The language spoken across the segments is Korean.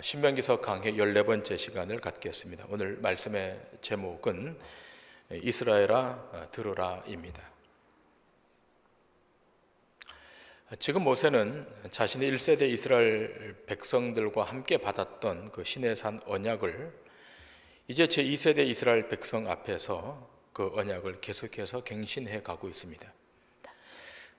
신명기서 강해 14번째 시간을 갖겠습니다. 오늘 말씀의 제목은 이스라엘아 들으라입니다. 지금 모세는 자신이 1세대 이스라엘 백성들과 함께 받았던 그 시내산 언약을 이제 제2세대 이스라엘 백성 앞에서 그 언약을 계속해서 갱신해 가고 있습니다.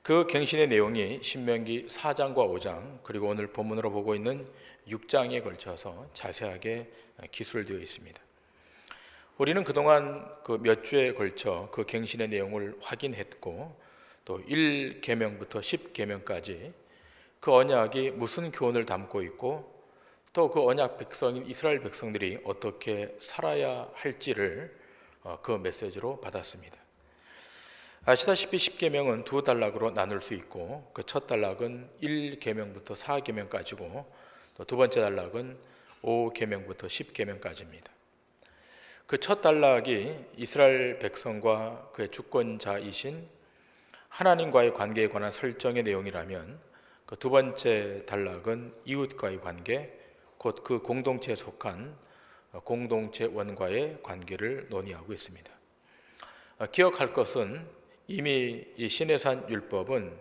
그 갱신의 내용이 신명기 4장과 5장 그리고 오늘 본문으로 보고 있는 6장에 걸쳐서 자세하게 기술되어 있습니다. 우리는 그동안 그 몇 주에 걸쳐 그 갱신의 내용을 확인했고 또 1계명부터 10계명까지 그 언약이 무슨 교훈을 담고 있고 또 그 언약 백성인 이스라엘 백성들이 어떻게 살아야 할지를 그 메시지로 받았습니다. 아시다시피 10계명은 두 단락으로 나눌 수 있고 그 첫 단락은 1계명부터 4계명까지고 또 두 번째 단락은 5계명부터 10계명까지입니다. 그 첫 단락이 이스라엘 백성과 그의 주권자이신 하나님과의 관계에 관한 설정의 내용이라면 그 두 번째 단락은 이웃과의 관계, 곧 그 공동체에 속한 공동체원과의 관계를 논의하고 있습니다. 기억할 것은 이미 이 시내산 율법은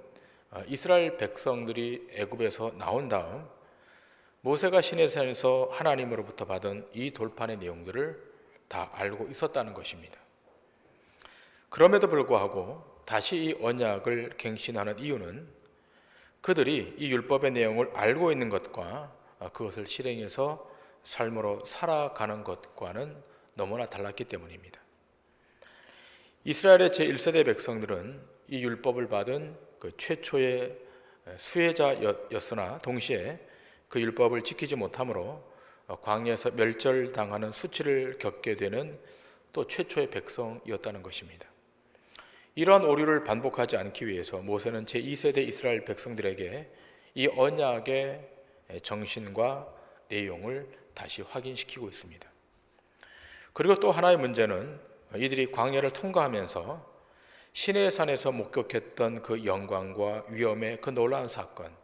이스라엘 백성들이 애굽에서 나온 다음 모세가 시내산에서 하나님으로부터 받은 이 돌판의 내용들을 다 알고 있었다는 것입니다. 그럼에도 불구하고 다시 이 언약을 갱신하는 이유는 그들이 이 율법의 내용을 알고 있는 것과 그것을 실행해서 삶으로 살아가는 것과는 너무나 달랐기 때문입니다. 이스라엘의 제1세대 백성들은 이 율법을 받은 그 최초의 수혜자였으나 동시에 그 율법을 지키지 못함으로 광야에서 멸절당하는 수치를 겪게 되는 또 최초의 백성이었다는 것입니다. 이러한 오류를 반복하지 않기 위해서 모세는 제2세대 이스라엘 백성들에게 이 언약의 정신과 내용을 다시 확인시키고 있습니다. 그리고 또 하나의 문제는 이들이 광야를 통과하면서 시내산에서 목격했던 그 영광과 위엄의 그 놀라운 사건,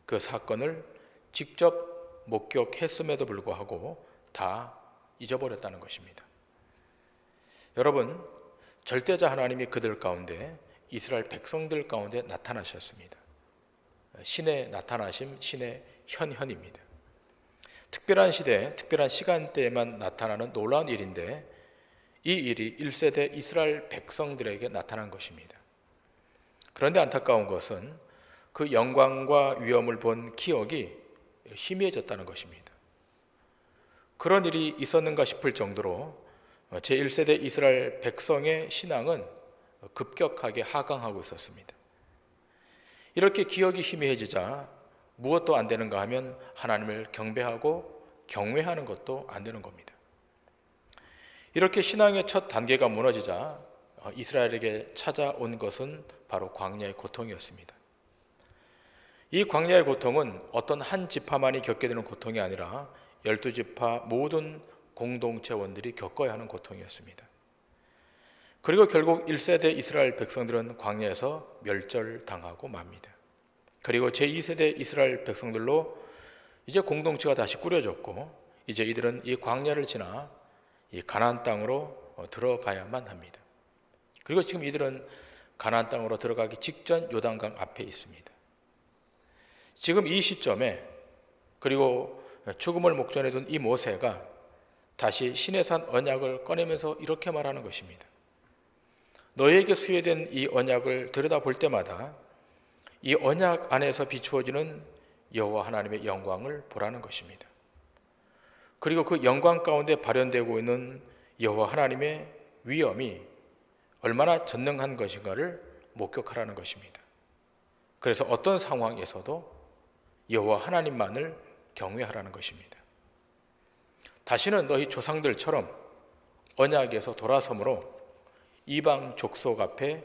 그 사건을 직접 목격했음에도 불구하고 다 잊어버렸다는 것입니다. 여러분, 절대자 하나님이 그들 가운데 이스라엘 백성들 가운데 나타나셨습니다. 신의 나타나심, 신의 현현입니다. 특별한 시대, 특별한 시간대에만 나타나는 놀라운 일인데 이 일이 1세대 이스라엘 백성들에게 나타난 것입니다. 그런데 안타까운 것은 그 영광과 위엄을 본 기억이 희미해졌다는 것입니다. 그런 일이 있었는가 싶을 정도로 제1세대 이스라엘 백성의 신앙은 급격하게 하강하고 있었습니다. 이렇게 기억이 희미해지자 무엇도 안 되는가 하면 하나님을 경배하고 경외하는 것도 안 되는 겁니다. 이렇게 신앙의 첫 단계가 무너지자 이스라엘에게 찾아온 것은 바로 광야의 고통이었습니다. 이 광야의 고통은 어떤 한 지파만이 겪게 되는 고통이 아니라 12지파 모든 공동체원들이 겪어야 하는 고통이었습니다. 그리고 결국 1세대 이스라엘 백성들은 광야에서 멸절당하고 맙니다. 그리고 제2세대 이스라엘 백성들로 이제 공동체가 다시 꾸려졌고 이제 이들은 이 광야를 지나 이 가나안 땅으로 들어가야만 합니다. 그리고 지금 이들은 가나안 땅으로 들어가기 직전 요단강 앞에 있습니다. 지금 이 시점에 그리고 죽음을 목전에 둔 이 모세가 다시 시내산 언약을 꺼내면서 이렇게 말하는 것입니다. 너희에게 수여된 이 언약을 들여다볼 때마다 이 언약 안에서 비추어지는 여호와 하나님의 영광을 보라는 것입니다. 그리고 그 영광 가운데 발현되고 있는 여호와 하나님의 위엄이 얼마나 전능한 것인가를 목격하라는 것입니다. 그래서 어떤 상황에서도 여호와 하나님만을 경외하라는 것입니다. 다시는 너희 조상들처럼 언약에서 돌아섬으로 이방 족속 앞에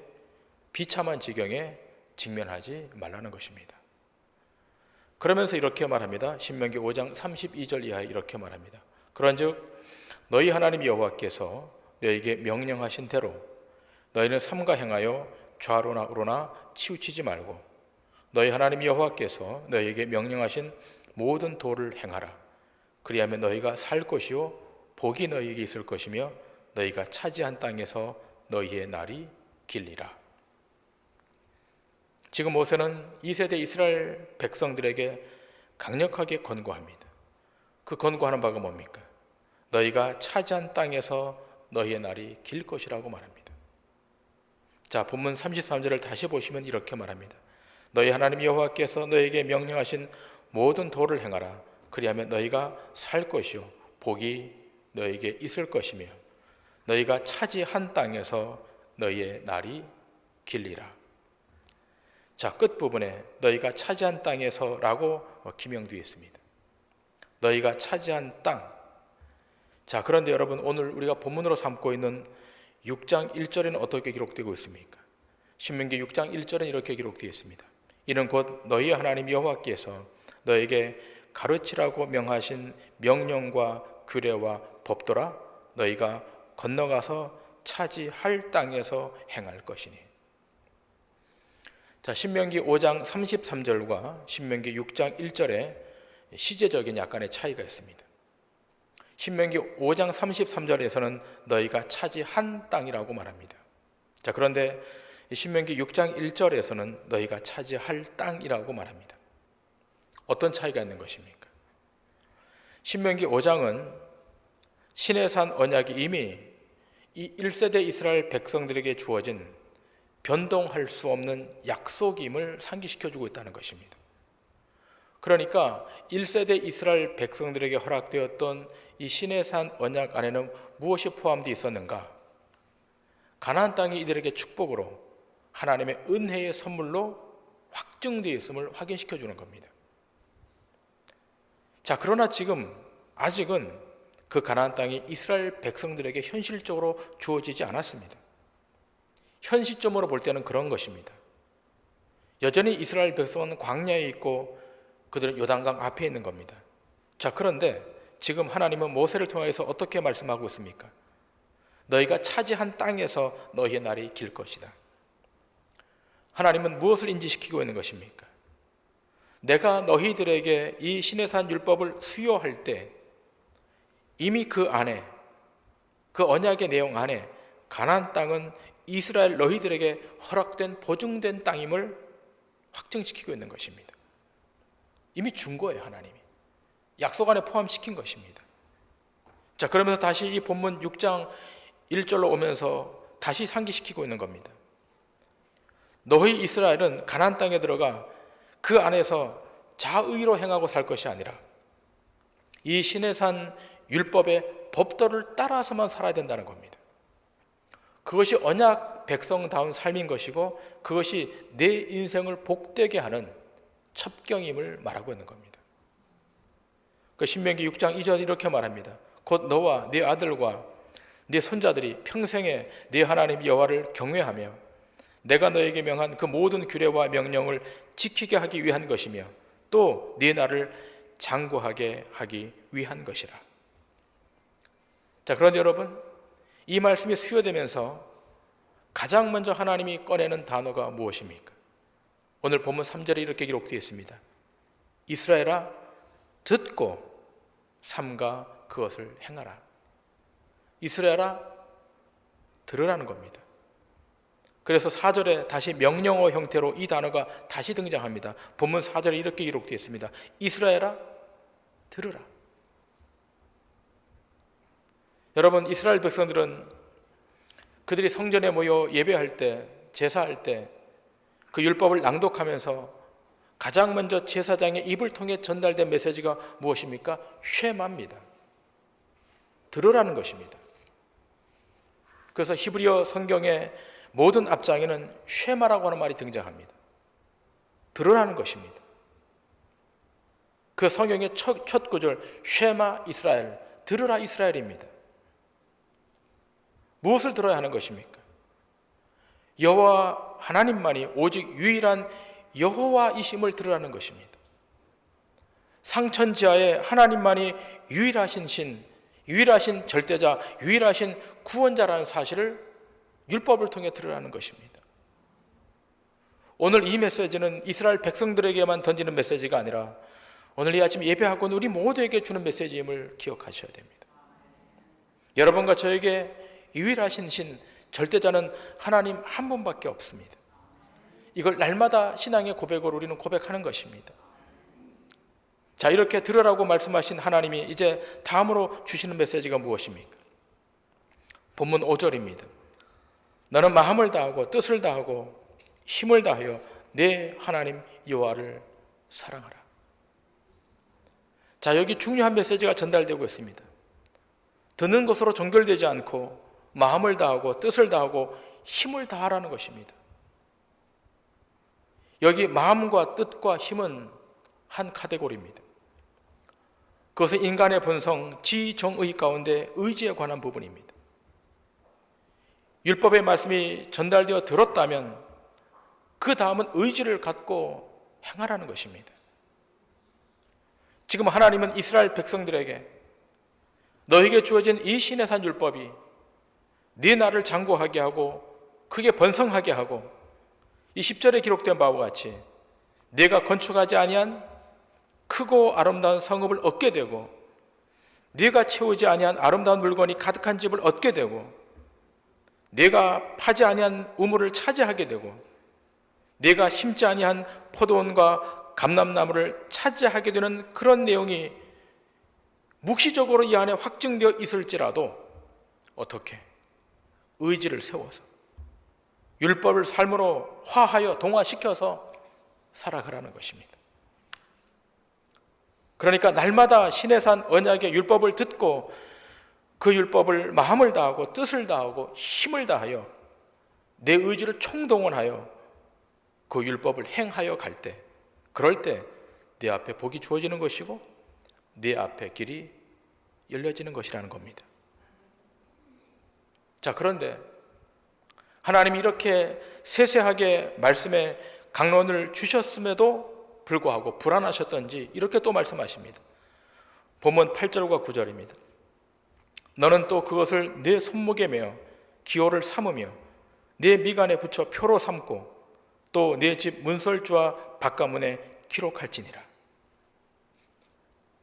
비참한 지경에 직면하지 말라는 것입니다. 그러면서 이렇게 말합니다. 신명기 5장 32절 이하에 이렇게 말합니다. 그런즉 너희 하나님 여호와께서 너희에게 명령하신 대로 너희는 삼가 행하여 좌로나 우로나 치우치지 말고 너희 하나님 여호와께서 너희에게 명령하신 모든 도를 행하라. 그리하면 너희가 살 것이요 복이 너희에게 있을 것이며 너희가 차지한 땅에서 너희의 날이 길리라. 지금 모세는 2세대 이스라엘 백성들에게 강력하게 권고합니다. 그 권고하는 바가 뭡니까? 너희가 차지한 땅에서 너희의 날이 길 것이라고 말합니다. 자, 본문 33절을 다시 보시면 이렇게 말합니다. 너희 하나님 여호와께서 너희에게 명령하신 모든 도를 행하라. 그리하면 너희가 살 것이요 복이 너희에게 있을 것이며 너희가 차지한 땅에서 너희의 날이 길리라. 자, 끝부분에 너희가 차지한 땅에서라고 기명되어 있습니다. 너희가 차지한 땅. 자, 그런데 여러분, 오늘 우리가 본문으로 삼고 있는 6장 1절에는 어떻게 기록되고 있습니까? 신명기 6장 1절은 이렇게 기록되어 있습니다. 이는 곧 너희 하나님 여호와께서 너에게 가르치라고 명하신 명령과 규례와 법도라. 너희가 건너가서 차지할 땅에서 행할 것이니. 자, 신명기 5장 33절과 신명기 6장 1절에 시제적인 약간의 차이가 있습니다. 신명기 5장 33절에서는 너희가 차지한 땅이라고 말합니다. 자, 그런데 신명기 6장 1절에서는 너희가 차지할 땅이라고 말합니다. 어떤 차이가 있는 것입니까? 신명기 5장은 시내산 언약이 이미 이 1세대 이스라엘 백성들에게 주어진 변동할 수 없는 약속임을 상기시켜주고 있다는 것입니다. 그러니까 1세대 이스라엘 백성들에게 허락되었던 이 시내산 언약 안에는 무엇이 포함되어 있었는가? 가나안 땅이 이들에게 축복으로 하나님의 은혜의 선물로 확증되어 있음을 확인시켜주는 겁니다. 자, 그러나 지금 아직은 그 가나안 땅이 이스라엘 백성들에게 현실적으로 주어지지 않았습니다. 현 시점으로 볼 때는 그런 것입니다. 여전히 이스라엘 백성은 광야에 있고 그들은 요단강 앞에 있는 겁니다. 자, 그런데 지금 하나님은 모세를 통해서 어떻게 말씀하고 있습니까? 너희가 차지한 땅에서 너희의 날이 길 것이다. 하나님은 무엇을 인지시키고 있는 것입니까? 내가 너희들에게 이 시내산 율법을 수여할 때 이미 그 안에, 그 언약의 내용 안에 가나안 땅은 이스라엘 너희들에게 허락된 보증된 땅임을 확증시키고 있는 것입니다. 이미 준 거예요, 하나님이. 약속 안에 포함시킨 것입니다. 자, 그러면서 다시 이 본문 6장 1절로 오면서 다시 상기시키고 있는 겁니다. 너희 이스라엘은 가나안 땅에 들어가 그 안에서 자의로 행하고 살 것이 아니라 이 시내산 율법의 법도를 따라서만 살아야 된다는 겁니다. 그것이 언약 백성다운 삶인 것이고 그것이 내 인생을 복되게 하는 첩경임을 말하고 있는 겁니다. 그 신명기 6장 2절 이렇게 말합니다. 곧 너와 네 아들과 네 손자들이 평생에 네 하나님 여호와를 경외하며 내가 너에게 명한 그 모든 규례와 명령을 지키게 하기 위한 것이며 또 네 나를 장구하게 하기 위한 것이라. 자, 그런데 여러분, 이 말씀이 수요되면서 가장 먼저 하나님이 꺼내는 단어가 무엇입니까? 오늘 본문 3절에 이렇게 기록되어 있습니다. 이스라엘아, 듣고 삼가 그것을 행하라. 이스라엘아, 들으라는 겁니다. 그래서 4절에 다시 명령어 형태로 이 단어가 다시 등장합니다. 본문 4절에 이렇게 기록되어 있습니다. 이스라엘아, 들으라. 여러분, 이스라엘 백성들은 그들이 성전에 모여 예배할 때, 제사할 때 그 율법을 낭독하면서 가장 먼저 제사장의 입을 통해 전달된 메시지가 무엇입니까? 쉐마입니다. 들으라는 것입니다. 그래서 히브리어 성경의 모든 앞장에는 쉐마라고 하는 말이 등장합니다. 들으라는 것입니다. 그 성경의 첫 구절 쉐마 이스라엘, 들으라 이스라엘입니다. 무엇을 들어야 하는 것입니까? 여호와 하나님만이 오직 유일한 여호와이심을 들으라는 것입니다. 상천지하에 하나님만이 유일하신 신, 유일하신 절대자, 유일하신 구원자라는 사실을 율법을 통해 들으라는 것입니다. 오늘 이 메시지는 이스라엘 백성들에게만 던지는 메시지가 아니라 오늘 이 아침 예배하고는 우리 모두에게 주는 메시지임을 기억하셔야 됩니다. 여러분과 저에게 유일하신 신, 절대자는 하나님 한 분밖에 없습니다. 이걸 날마다 신앙의 고백으로 우리는 고백하는 것입니다. 자, 이렇게 들으라고 말씀하신 하나님이 이제 다음으로 주시는 메시지가 무엇입니까? 본문 5절입니다. 너는 마음을 다하고 뜻을 다하고 힘을 다하여 내 하나님 여호와를 사랑하라. 자, 여기 중요한 메시지가 전달되고 있습니다. 듣는 것으로 종결되지 않고 마음을 다하고 뜻을 다하고 힘을 다하라는 것입니다. 여기 마음과 뜻과 힘은 한 카테고리입니다. 그것은 인간의 본성, 지, 정의 가운데 의지에 관한 부분입니다. 율법의 말씀이 전달되어 들었다면 그 다음은 의지를 갖고 행하라는 것입니다. 지금 하나님은 이스라엘 백성들에게 너에게 주어진 이 신의 산 율법이 네 나를 장구하게 하고 크게 번성하게 하고 이 10절에 기록된 바와 같이 네가 건축하지 아니한 크고 아름다운 성읍을 얻게 되고 네가 채우지 아니한 아름다운 물건이 가득한 집을 얻게 되고 네가 파지 아니한 우물을 차지하게 되고 네가 심지 아니한 포도원과 감람나무를 차지하게 되는 그런 내용이 묵시적으로 이 안에 확증되어 있을지라도 어떻게 의지를 세워서 율법을 삶으로 화하여 동화시켜서 살아가라는 것입니다. 그러니까 날마다 신의 산 언약의 율법을 듣고 그 율법을 마음을 다하고 뜻을 다하고 힘을 다하여 내 의지를 총동원하여 그 율법을 행하여 갈 때, 그럴 때 내 앞에 복이 주어지는 것이고 내 앞에 길이 열려지는 것이라는 겁니다. 자, 그런데 하나님이 이렇게 세세하게 말씀의 강론을 주셨음에도 불구하고 불안하셨던지 이렇게 또 말씀하십니다. 본문 8절과 9절입니다. 너는 또 그것을 내 손목에 매어 기호를 삼으며 내 미간에 붙여 표로 삼고 또 내 집 문설주와 바깥문에 기록할지니라.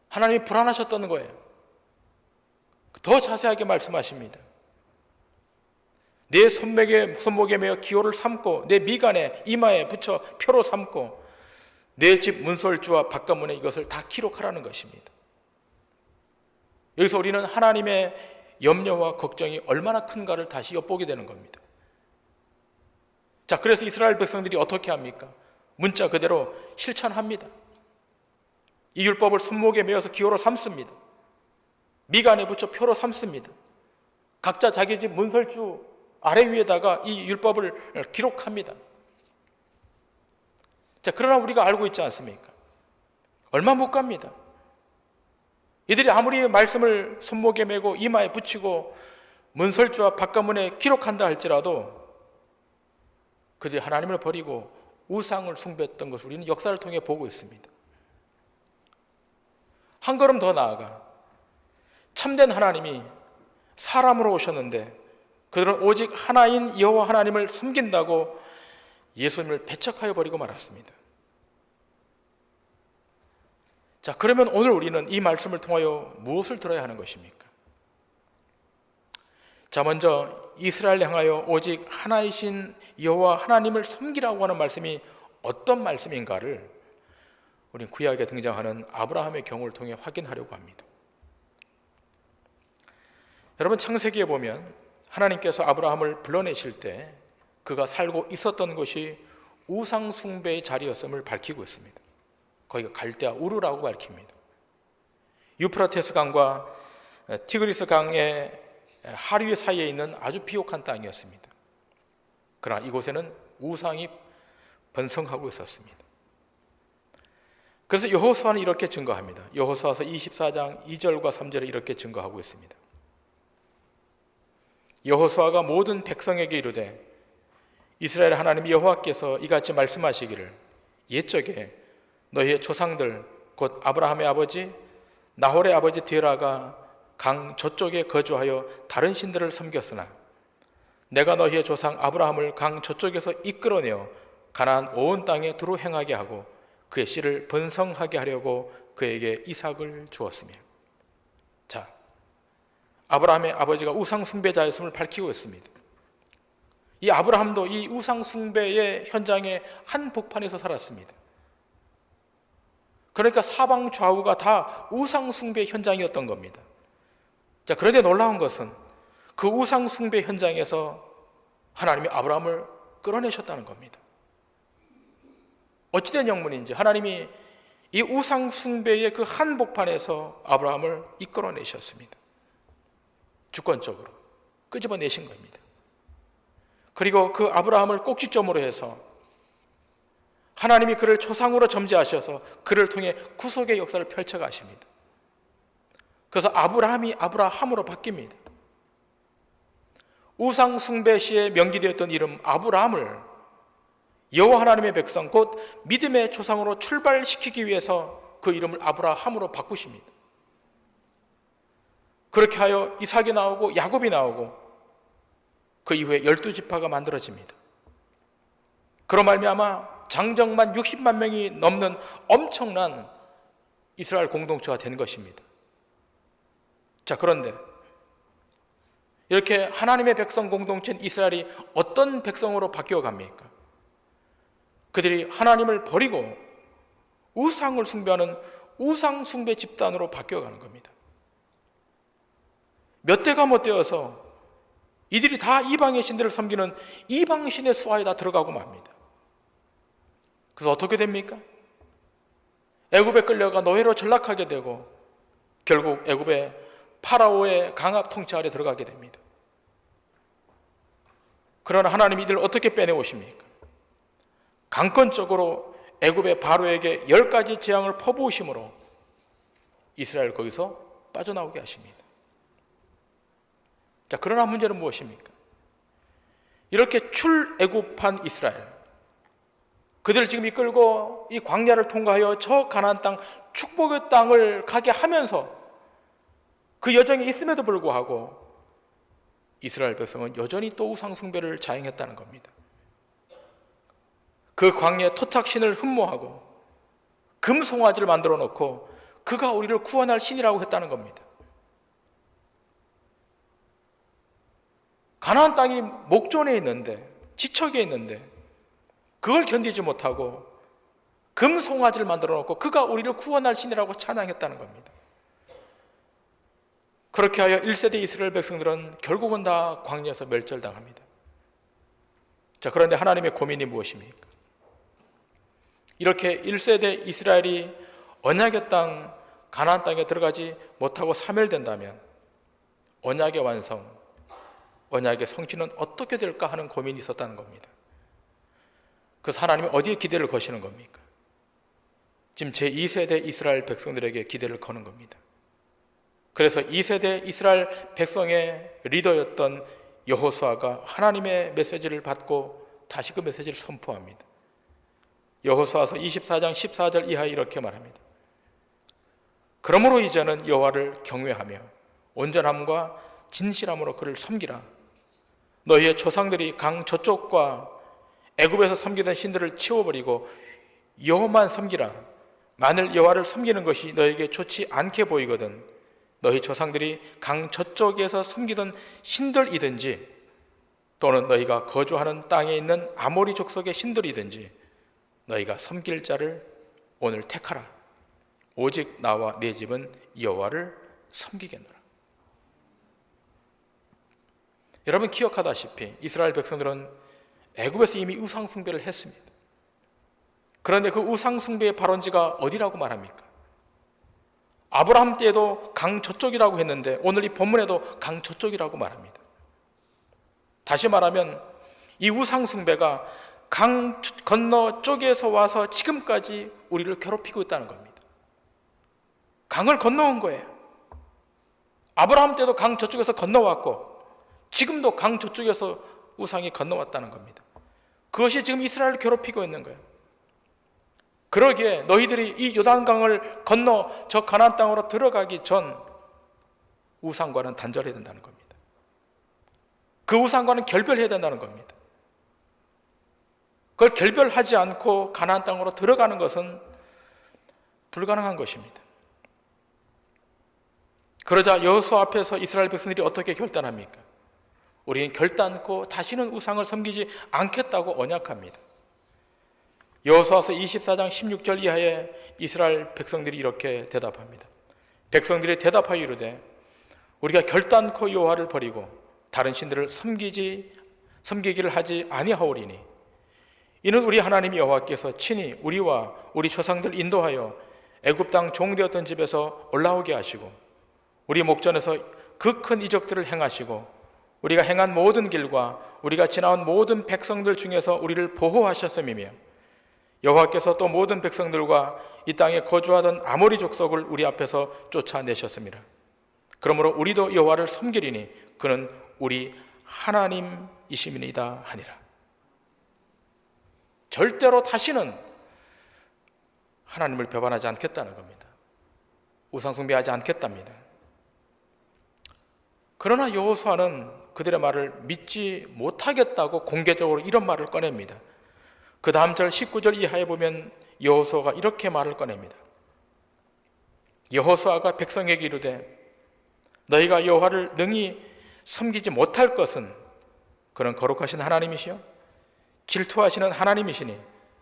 하나님이 불안하셨다는 거예요. 더 자세하게 말씀하십니다. 내 손목에 매어 기호를 삼고 내 미간에 이마에 붙여 표로 삼고 내 집 문설주와 바깥문에 이것을 다 기록하라는 것입니다. 여기서 우리는 하나님의 염려와 걱정이 얼마나 큰가를 다시 엿보게 되는 겁니다. 자, 그래서 이스라엘 백성들이 어떻게 합니까? 문자 그대로 실천합니다. 이 율법을 손목에 매어서 기호로 삼습니다. 미간에 붙여 표로 삼습니다. 각자 자기 집 문설주 아래 위에다가 이 율법을 기록합니다. 자, 그러나 우리가 알고 있지 않습니까? 얼마 못 갑니다. 이들이 아무리 말씀을 손목에 메고 이마에 붙이고 문설주와 바깥문에 기록한다 할지라도 그들이 하나님을 버리고 우상을 숭배했던 것을 우리는 역사를 통해 보고 있습니다. 한 걸음 더 나아가 참된 하나님이 사람으로 오셨는데 그들은 오직 하나인 여호와 하나님을 섬긴다고 예수님을 배척하여 버리고 말았습니다. 자, 그러면 오늘 우리는 이 말씀을 통하여 무엇을 들어야 하는 것입니까? 자, 먼저 이스라엘 향하여 오직 하나이신 여호와 하나님을 섬기라고 하는 말씀이 어떤 말씀인가를 우리는 구약에 등장하는 아브라함의 경우를 통해 확인하려고 합니다. 여러분, 창세기에 보면 하나님께서 아브라함을 불러내실 때 그가 살고 있었던 것이 우상 숭배의 자리였음을 밝히고 있습니다. 거기가 갈대아 우르라고 밝힙니다. 유프라테스 강과 티그리스 강의 하류 사이에 있는 아주 비옥한 땅이었습니다. 그러나 이곳에는 우상이 번성하고 있었습니다. 그래서 여호수아는 이렇게 증거합니다. 여호수아서 24장 2절과 3절에 이렇게 증거하고 있습니다. 여호수아가 모든 백성에게 이르되 이스라엘 하나님 여호와께서 이같이 말씀하시기를 옛적에 너희의 조상들 곧 아브라함의 아버지 나홀의 아버지 데라가 강 저쪽에 거주하여 다른 신들을 섬겼으나 내가 너희의 조상 아브라함을 강 저쪽에서 이끌어내어 가나안 온 땅에 두루 행하게 하고 그의 씨를 번성하게 하려고 그에게 이삭을 주었으며. 자, 아브라함의 아버지가 우상 숭배자였음을 밝히고 있습니다. 이 아브라함도 이 우상 숭배의 현장의 한복판에서 살았습니다. 그러니까 사방 좌우가 다 우상 숭배 현장이었던 겁니다. 자, 그런데 놀라운 것은 그 우상 숭배 현장에서 하나님이 아브라함을 끌어내셨다는 겁니다. 어찌된 영문인지 하나님이 이 우상 숭배의 그 한복판에서 아브라함을 이끌어내셨습니다. 주권적으로 끄집어내신 겁니다. 그리고 그 아브라함을 꼭지점으로 해서 하나님이 그를 초상으로 점지하셔서 그를 통해 구속의 역사를 펼쳐가십니다. 그래서 아브라함이 아브라함으로 바뀝니다. 우상 숭배 시에 명기되었던 이름 아브라함을 여호와 하나님의 백성 곧 믿음의 조상으로 출발시키기 위해서 그 이름을 아브라함으로 바꾸십니다. 그렇게 하여 이삭이 나오고 야곱이 나오고 그 이후에 12지파가 만들어집니다. 그로 말미암아 장정만 60만 명이 넘는 엄청난 이스라엘 공동체가 된 것입니다. 자, 그런데 이렇게 하나님의 백성 공동체인 이스라엘이 어떤 백성으로 바뀌어 갑니까? 그들이 하나님을 버리고 우상을 숭배하는 우상 숭배 집단으로 바뀌어 가는 겁니다. 몇 대가 못 되어서 이들이 다 이방의 신들을 섬기는 이방신의 수하에 다 들어가고 맙니다. 그래서 어떻게 됩니까? 애굽에 끌려가 노예로 전락하게 되고 결국 애굽의 파라오의 강압 통치 아래 들어가게 됩니다. 그러나 하나님이 이들을 어떻게 빼내오십니까? 강권적으로 애굽의 바로에게 10가지 재앙을 퍼부으심으로 이스라엘 거기서 빠져나오게 하십니다. 자, 그러나 문제는 무엇입니까? 이렇게 출애굽한 이스라엘, 그들을 지금 이끌고 이 광야를 통과하여 저 가나안 땅, 축복의 땅을 가게 하면서 그 여정이 있음에도 불구하고 이스라엘 백성은 여전히 또 우상 숭배를 자행했다는 겁니다. 그 광야에 토착신을 흠모하고 금송아지를 만들어 놓고 그가 우리를 구원할 신이라고 했다는 겁니다. 가나안 땅이 목전에 있는데, 지척에 있는데 그걸 견디지 못하고 금송아지를 만들어 놓고 그가 우리를 구원할 신이라고 찬양했다는 겁니다. 그렇게 하여 1세대 이스라엘 백성들은 결국은 다 광야에서 멸절당합니다. 자, 그런데 하나님의 고민이 무엇입니까? 이렇게 1세대 이스라엘이 언약의 땅 가나안 땅에 들어가지 못하고 사멸된다면 언약의 완성, 언약의 성취는 어떻게 될까 하는 고민이 있었다는 겁니다. 그래서 하나님이 어디에 기대를 거시는 겁니까? 지금 제2세대 이스라엘 백성들에게 기대를 거는 겁니다. 그래서 2세대 이스라엘 백성의 리더였던 여호수아가 하나님의 메시지를 받고 다시 그 메시지를 선포합니다. 여호수아서 24장 14절 이하에 이렇게 말합니다. 그러므로 이제는 여호와를 경외하며 온전함과 진실함으로 그를 섬기라. 너희의 조상들이 강 저쪽과 애굽에서 섬기던 신들을 치워버리고 여호와만 섬기라. 만일 여호와를 섬기는 것이 너에게 좋지 않게 보이거든 너희 조상들이 강 저쪽에서 섬기던 신들이든지 또는 너희가 거주하는 땅에 있는 아모리 족속의 신들이든지 너희가 섬길 자를 오늘 택하라. 오직 나와 내 집은 여호와를 섬기겠노라. 여러분 기억하다시피 이스라엘 백성들은 애굽에서 이미 우상 숭배를 했습니다. 그런데 그 우상 숭배의 발원지가 어디라고 말합니까? 아브라함 때에도 강 저쪽이라고 했는데 오늘 이 본문에도 강 저쪽이라고 말합니다. 다시 말하면 이 우상 숭배가 강 건너 쪽에서 와서 지금까지 우리를 괴롭히고 있다는 겁니다. 강을 건너온 거예요. 아브라함 때도 강 저쪽에서 건너왔고 지금도 강 저쪽에서 우상이 건너왔다는 겁니다. 그것이 지금 이스라엘을 괴롭히고 있는 거예요. 그러기에 너희들이 이 요단강을 건너 저 가나안 땅으로 들어가기 전 우상과는 단절해야 된다는 겁니다. 그 우상과는 결별해야 된다는 겁니다. 그걸 결별하지 않고 가나안 땅으로 들어가는 것은 불가능한 것입니다. 그러자 여호수아 앞에서 이스라엘 백성들이 어떻게 결단합니까? 우리는 결단코 다시는 우상을 섬기지 않겠다고 언약합니다. 여호수아서 24장 16절 이하에 이스라엘 백성들이 이렇게 대답합니다. 백성들이 대답하여 이르되 우리가 결단코 여호와를 버리고 다른 신들을 섬기기를 하지 아니하오리니 이는 우리 하나님 여호와께서 친히 우리와 우리 조상들 인도하여 애굽 땅 종되었던 집에서 올라오게 하시고 우리 목전에서 그 큰 이적들을 행하시고 우리가 행한 모든 길과 우리가 지나온 모든 백성들 중에서 우리를 보호하셨음이며 여호와께서 또 모든 백성들과 이 땅에 거주하던 아모리 족속을 우리 앞에서 쫓아내셨습니다. 그러므로 우리도 여호와를 섬기리니 그는 우리 하나님이심이니이다 하니라. 절대로 다시는 하나님을 배반하지 않겠다는 겁니다. 우상 숭배하지 않겠답니다. 그러나 여호수아는 그들의 말을 믿지 못하겠다고 공개적으로 이런 말을 꺼냅니다. 그 다음 절 19절 이하에 보면 여호수아가 이렇게 말을 꺼냅니다. 여호수아가 백성에게 이르되 너희가 여호와를 능히 섬기지 못할 것은 그는 거룩하신 하나님이시요 질투하시는 하나님이시니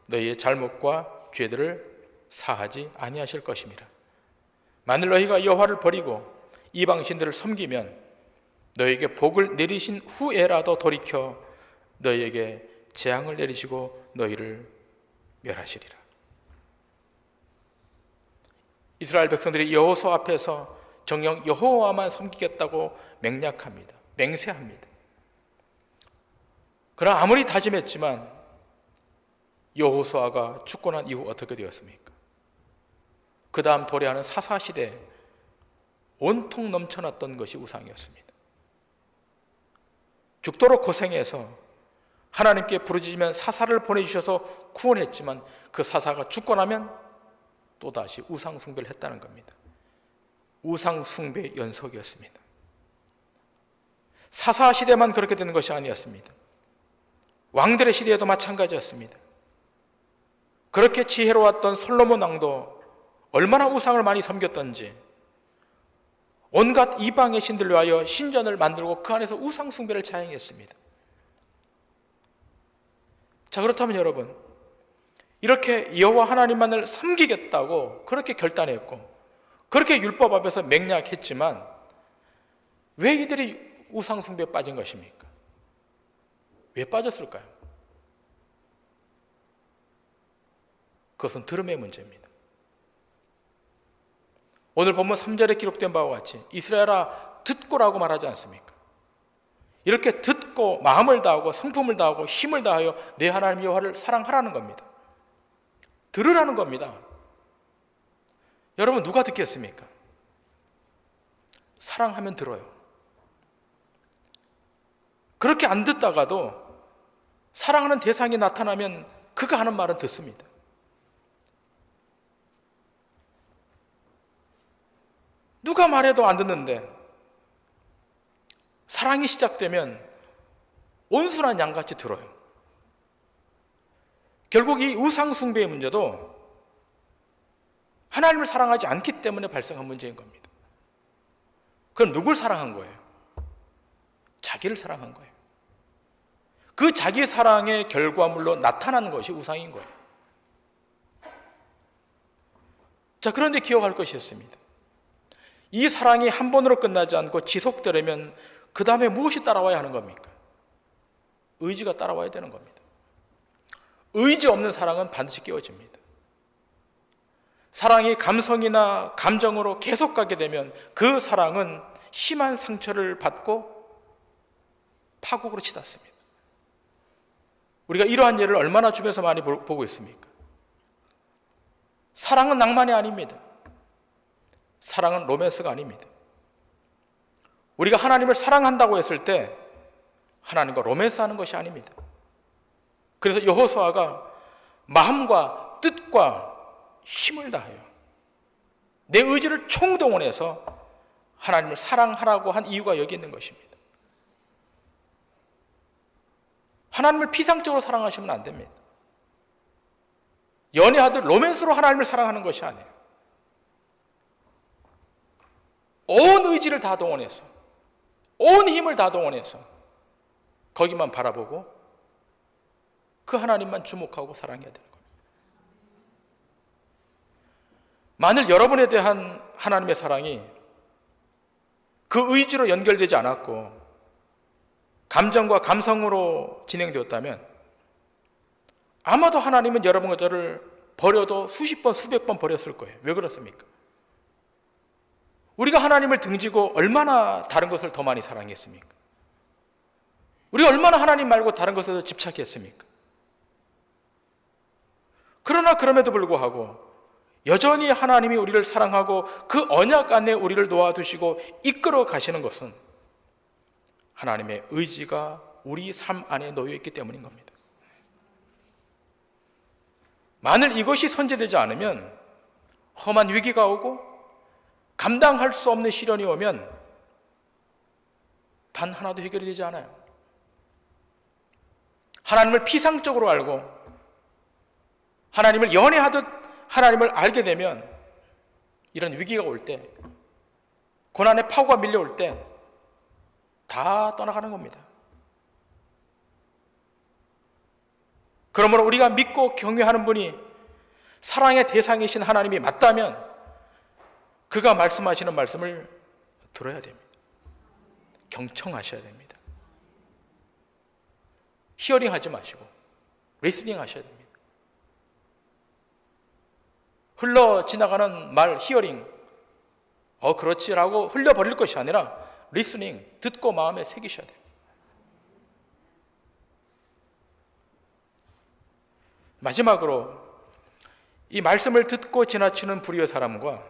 너희의 잘못과 죄들을 사하지 아니하실 것임이라. 만일 너희가 여호와를 버리고 이방 신들을 섬기면 너희에게 복을 내리신 후에라도 돌이켜 너희에게 재앙을 내리시고 너희를 멸하시리라. 이스라엘 백성들이 여호수아 앞에서 정녕 여호와만 섬기겠다고 맹약합니다. 맹세합니다. 그러나 아무리 다짐했지만 여호수아가 죽고 난 이후 어떻게 되었습니까? 그 다음 도래하는 사사시대에 온통 넘쳐났던 것이 우상이었습니다. 죽도록 고생해서 하나님께 부르짖으면 사사를 보내주셔서 구원했지만 그 사사가 죽고 나면 또다시 우상 숭배를 했다는 겁니다. 우상 숭배의 연속이었습니다. 사사 시대만 그렇게 되는 것이 아니었습니다. 왕들의 시대에도 마찬가지였습니다. 그렇게 지혜로웠던 솔로몬 왕도 얼마나 우상을 많이 섬겼던지 온갖 이방의 신들을 위하여 신전을 만들고 그 안에서 우상 숭배를 자행했습니다. 자, 그렇다면 여러분, 이렇게 여호와 하나님만을 섬기겠다고 그렇게 결단했고 그렇게 율법 앞에서 맹약했지만 왜 이들이 우상 숭배에 빠진 것입니까? 왜 빠졌을까요? 그것은 들음의 문제입니다. 오늘 본문 3절에 기록된 바와 같이 이스라엘아 듣고라고 말하지 않습니까? 이렇게 듣고 마음을 다하고 성품을 다하고 힘을 다하여 내 하나님 여호와를 사랑하라는 겁니다. 들으라는 겁니다. 여러분 누가 듣겠습니까? 사랑하면 들어요. 그렇게 안 듣다가도 사랑하는 대상이 나타나면 그가 하는 말은 듣습니다. 누가 말해도 안 듣는데 사랑이 시작되면 온순한 양같이 들어요. 결국 이 우상 숭배의 문제도 하나님을 사랑하지 않기 때문에 발생한 문제인 겁니다. 그럼 누굴 사랑한 거예요? 자기를 사랑한 거예요. 그 자기 사랑의 결과물로 나타난 것이 우상인 거예요. 자, 그런데 기억할 것이 있습니다. 이 사랑이 한 번으로 끝나지 않고 지속되려면 그 다음에 무엇이 따라와야 하는 겁니까? 의지가 따라와야 되는 겁니다. 의지 없는 사랑은 반드시 깨어집니다. 사랑이 감성이나 감정으로 계속 가게 되면 그 사랑은 심한 상처를 받고 파국으로 치닫습니다. 우리가 이러한 예를 얼마나 주변에서 많이 보고 있습니까? 사랑은 낭만이 아닙니다. 사랑은 로맨스가 아닙니다. 우리가 하나님을 사랑한다고 했을 때 하나님과 로맨스하는 것이 아닙니다. 그래서 여호수아가 마음과 뜻과 힘을 다하여 내 의지를 총동원해서 하나님을 사랑하라고 한 이유가 여기 있는 것입니다. 하나님을 피상적으로 사랑하시면 안 됩니다. 연애하듯 로맨스로 하나님을 사랑하는 것이 아니에요. 온 의지를 다 동원해서, 온 힘을 다 동원해서 거기만 바라보고 그 하나님만 주목하고 사랑해야 되는 겁니다. 만일 여러분에 대한 하나님의 사랑이 그 의지로 연결되지 않았고 감정과 감성으로 진행되었다면 아마도 하나님은 여러분과 저를 버려도 수십 번, 수백 번 버렸을 거예요. 왜 그렇습니까? 우리가 하나님을 등지고 얼마나 다른 것을 더 많이 사랑했습니까? 우리가 얼마나 하나님 말고 다른 것에 더 집착했습니까? 그러나 그럼에도 불구하고 여전히 하나님이 우리를 사랑하고 그 언약 안에 우리를 놓아두시고 이끌어 가시는 것은 하나님의 의지가 우리 삶 안에 놓여 있기 때문인 겁니다. 만일 이것이 선제되지 않으면 험한 위기가 오고 감당할 수 없는 시련이 오면 단 하나도 해결이 되지 않아요. 하나님을 피상적으로 알고 하나님을 연애하듯 하나님을 알게 되면 이런 위기가 올 때, 고난의 파고가 밀려올 때 다 떠나가는 겁니다. 그러므로 우리가 믿고 경외하는 분이 사랑의 대상이신 하나님이 맞다면 그가 말씀하시는 말씀을 들어야 됩니다. 경청하셔야 됩니다. 히어링 하지 마시고 리스닝 하셔야 됩니다. 흘러 지나가는 말 히어링, 그렇지라고 흘려버릴 것이 아니라 리스닝, 듣고 마음에 새기셔야 됩니다. 마지막으로 이 말씀을 듣고 지나치는 불의의 사람과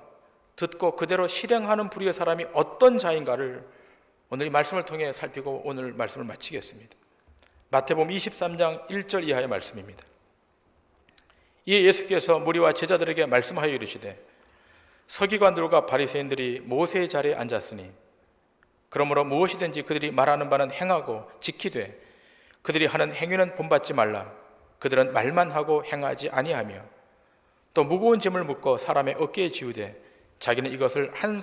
듣고 그대로 실행하는 불의의 사람이 어떤 자인가를 오늘 이 말씀을 통해 살피고 오늘 말씀을 마치겠습니다. 마태복음 23장 1절 이하의 말씀입니다. 이에 예수께서 무리와 제자들에게 말씀하여 이르시되 서기관들과 바리새인들이 모세의 자리에 앉았으니 그러므로 무엇이든지 그들이 말하는 바는 행하고 지키되 그들이 하는 행위는 본받지 말라. 그들은 말만 하고 행하지 아니하며 또 무거운 짐을 묶어 사람의 어깨에 지우되 자기는 이것을 한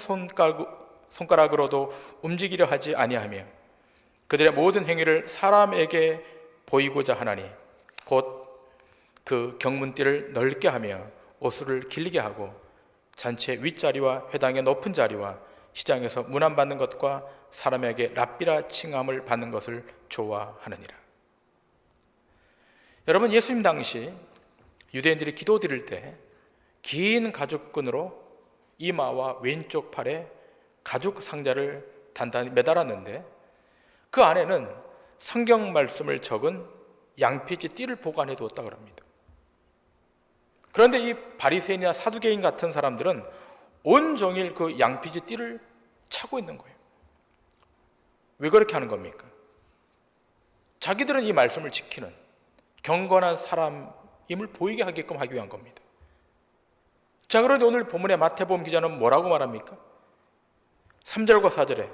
손가락으로도 움직이려 하지 아니하며 그들의 모든 행위를 사람에게 보이고자 하나니 곧 그 경문띠를 넓게 하며 옷을 길게 하고 잔치의 윗자리와 회당의 높은 자리와 시장에서 문안받는 것과 사람에게 랍비라 칭함을 받는 것을 좋아하느니라. 여러분, 예수님 당시 유대인들이 기도 드릴 때 긴 가죽끈으로 이마와 왼쪽 팔에 가죽 상자를 단단히 매달았는데 그 안에는 성경 말씀을 적은 양피지 띠를 보관해 두었다고 합니다. 그런데 이 바리새인이나 사두개인 같은 사람들은 온종일 그 양피지 띠를 차고 있는 거예요. 왜 그렇게 하는 겁니까? 자기들은 이 말씀을 지키는 경건한 사람임을 보이게 하게끔 하기 위한 겁니다. 자, 그런데 오늘 본문의 마태복음 기자는 뭐라고 말합니까? 3절과 4절에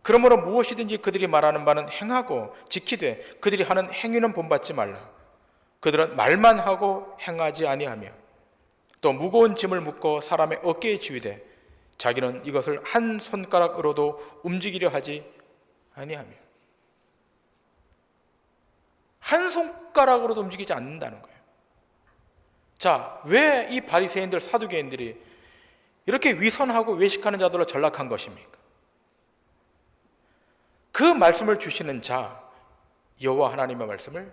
그러므로 무엇이든지 그들이 말하는 바는 행하고 지키되 그들이 하는 행위는 본받지 말라. 그들은 말만 하고 행하지 아니하며 또 무거운 짐을 묶고 사람의 어깨에 지우되 자기는 이것을 한 손가락으로도 움직이려 하지 아니하며 한 손가락으로도 움직이지 않는다는 거예요. 자, 왜 이 바리새인들 사두개인들이 이렇게 위선하고 외식하는 자들로 전락한 것입니까? 그 말씀을 주시는 자 여호와 하나님의 말씀을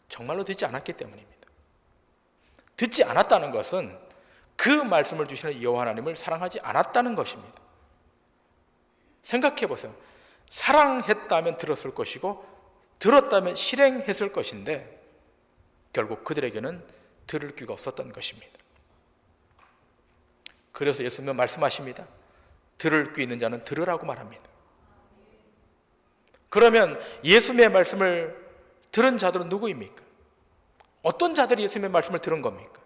정말로 듣지 않았기 때문입니다. 듣지 않았다는 것은 그 말씀을 주시는 여호와 하나님을 사랑하지 않았다는 것입니다. 생각해 보세요. 사랑했다면 들었을 것이고 들었다면 실행했을 것인데 결국 그들에게는 들을 귀가 없었던 것입니다. 그래서 예수님은 말씀하십니다. 들을 귀 있는 자는 들으라고 말합니다. 그러면 예수님의 말씀을 들은 자들은 누구입니까? 어떤 자들이 예수님의 말씀을 들은 겁니까?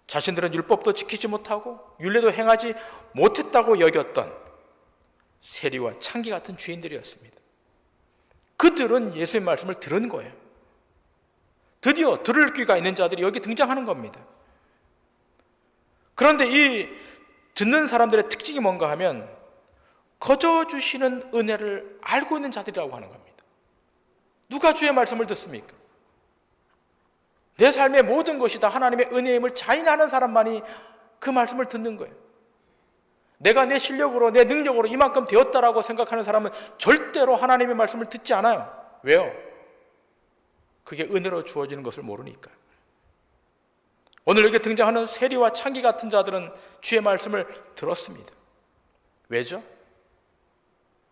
자신들은 율법도 지키지 못하고 율례도 행하지 못했다고 여겼던 세리와 창기 같은 죄인들이었습니다. 그들은 예수님의 말씀을 들은 거예요. 드디어 들을 귀가 있는 자들이 여기 등장하는 겁니다. 그런데 이 듣는 사람들의 특징이 뭔가 하면 거저 주시는 은혜를 알고 있는 자들이라고 하는 겁니다. 누가 주의 말씀을 듣습니까? 내 삶의 모든 것이 다 하나님의 은혜임을 자인하는 사람만이 그 말씀을 듣는 거예요. 내가 내 실력으로, 내 능력으로 이만큼 되었다라고 생각하는 사람은 절대로 하나님의 말씀을 듣지 않아요. 왜요? 그게 은혜로 주어지는 것을 모르니까. 오늘 여기 등장하는 세리와 창기 같은 자들은 주의 말씀을 들었습니다. 왜죠?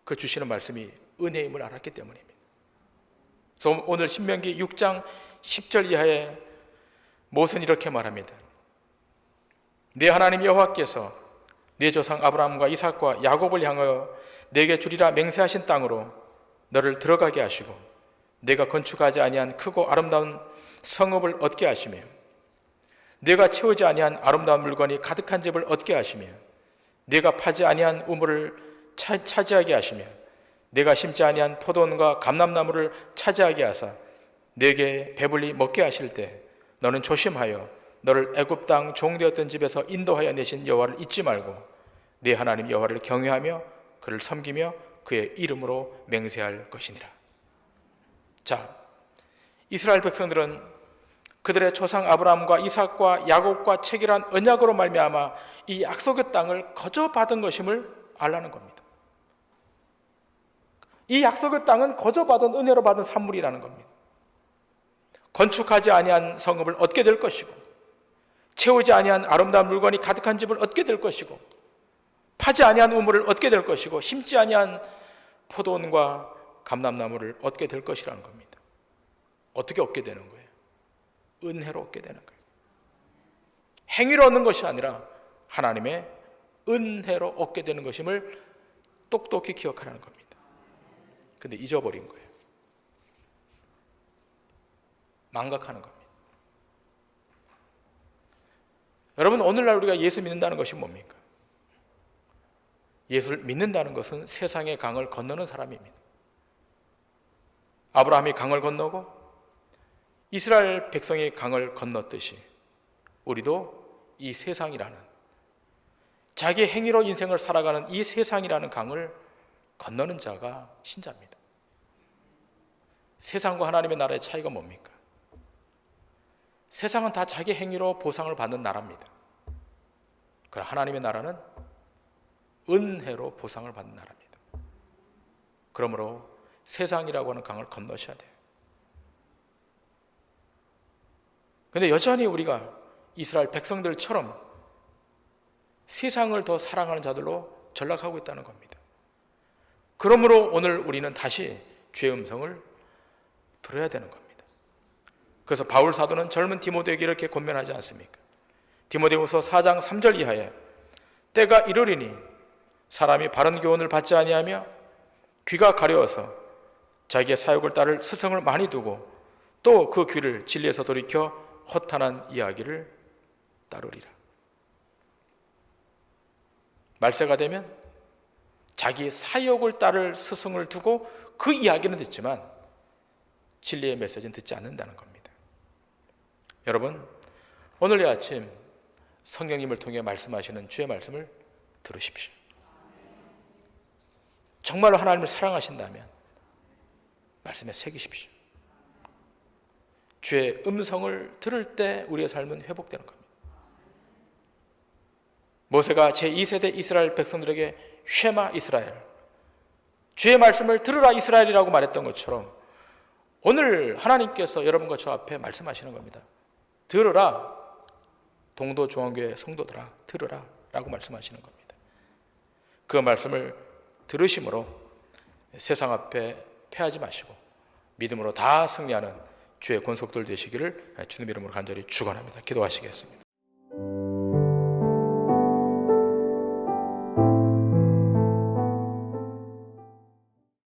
그 주시는 말씀이 은혜임을 알았기 때문입니다. 그래서 오늘 신명기 6장 10절 이하에 모세는 이렇게 말합니다. 내 하나님 여호와께서 내 조상 아브라함과 이삭과 야곱을 향하여 내게 주리라 맹세하신 땅으로 너를 들어가게 하시고 내가 건축하지 아니한 크고 아름다운 성읍을 얻게 하시며 내가 채우지 아니한 아름다운 물건이 가득한 집을 얻게 하시며 내가 파지 아니한 우물을 차지하게 하시며 내가 심지 아니한 포도원과 감람나무를 차지하게 하사 내게 배불리 먹게 하실 때 너는 조심하여 너를 애굽 땅 종되었던 집에서 인도하여 내신 여호와를 잊지 말고 네 하나님 여호와를 경외하며 그를 섬기며 그의 이름으로 맹세할 것이니라. 자, 이스라엘 백성들은 그들의 조상 아브라함과 이삭과 야곱과 체결한 언약으로 말미암아 이 약속의 땅을 거저 받은 것임을 알라는 겁니다. 이 약속의 땅은 거저 받은 은혜로 받은 산물이라는 겁니다. 건축하지 아니한 성읍을 얻게 될 것이고 채우지 아니한 아름다운 물건이 가득한 집을 얻게 될 것이고 파지 아니한 우물을 얻게 될 것이고 심지 아니한 포도원과 감람나무를 얻게 될 것이라는 겁니다. 어떻게 얻게 되는 거예요? 은혜로 얻게 되는 거예요. 행위로 얻는 것이 아니라 하나님의 은혜로 얻게 되는 것임을 똑똑히 기억하라는 겁니다. 근데 잊어버린 거예요. 망각하는 겁니다. 여러분, 오늘날 우리가 예수 믿는다는 것이 뭡니까? 예수를 믿는다는 것은 세상의 강을 건너는 사람입니다. 아브라함이 강을 건너고 이스라엘 백성이 강을 건넜듯이 우리도 이 세상이라는 자기 행위로 인생을 살아가는 이 세상이라는 강을 건너는 자가 신자입니다. 세상과 하나님의 나라의 차이가 뭡니까? 세상은 다 자기 행위로 보상을 받는 나라입니다. 그러나 하나님의 나라는 은혜로 보상을 받는 나라입니다. 그러므로 세상이라고 하는 강을 건너셔야 돼요. 그런데 여전히 우리가 이스라엘 백성들처럼 세상을 더 사랑하는 자들로 전락하고 있다는 겁니다. 그러므로 오늘 우리는 다시 주의 음성을 들어야 되는 겁니다. 그래서 바울 사도는 젊은 디모데에게 이렇게 권면하지 않습니까? 디모데후서 4장 3절 이하에 때가 이르리니 사람이 바른 교훈을 받지 아니하며 귀가 가려워서 자기의 사욕을 따를 스승을 많이 두고 또 그 귀를 진리에서 돌이켜 허탄한 이야기를 따르리라. 말세가 되면 자기 사욕을 따를 스승을 두고 그 이야기는 듣지만 진리의 메시지는 듣지 않는다는 겁니다. 여러분, 오늘 이 아침 성령님을 통해 말씀하시는 주의 말씀을 들으십시오. 정말로 하나님을 사랑하신다면 말씀에 새기십시오. 주의 음성을 들을 때 우리의 삶은 회복되는 겁니다. 모세가 제2세대 이스라엘 백성들에게 쉐마 이스라엘, 주의 말씀을 들으라 이스라엘이라고 말했던 것처럼 오늘 하나님께서 여러분과 저 앞에 말씀하시는 겁니다. 들으라, 동도 중앙교회 성도들아 들으라 라고 말씀하시는 겁니다. 그 말씀을 들으심으로 세상 앞에 패하지 마시고 믿음으로 다 승리하는 주의 권속들 되시기를 주님 이름으로 간절히 축원합니다. 기도하시겠습니다.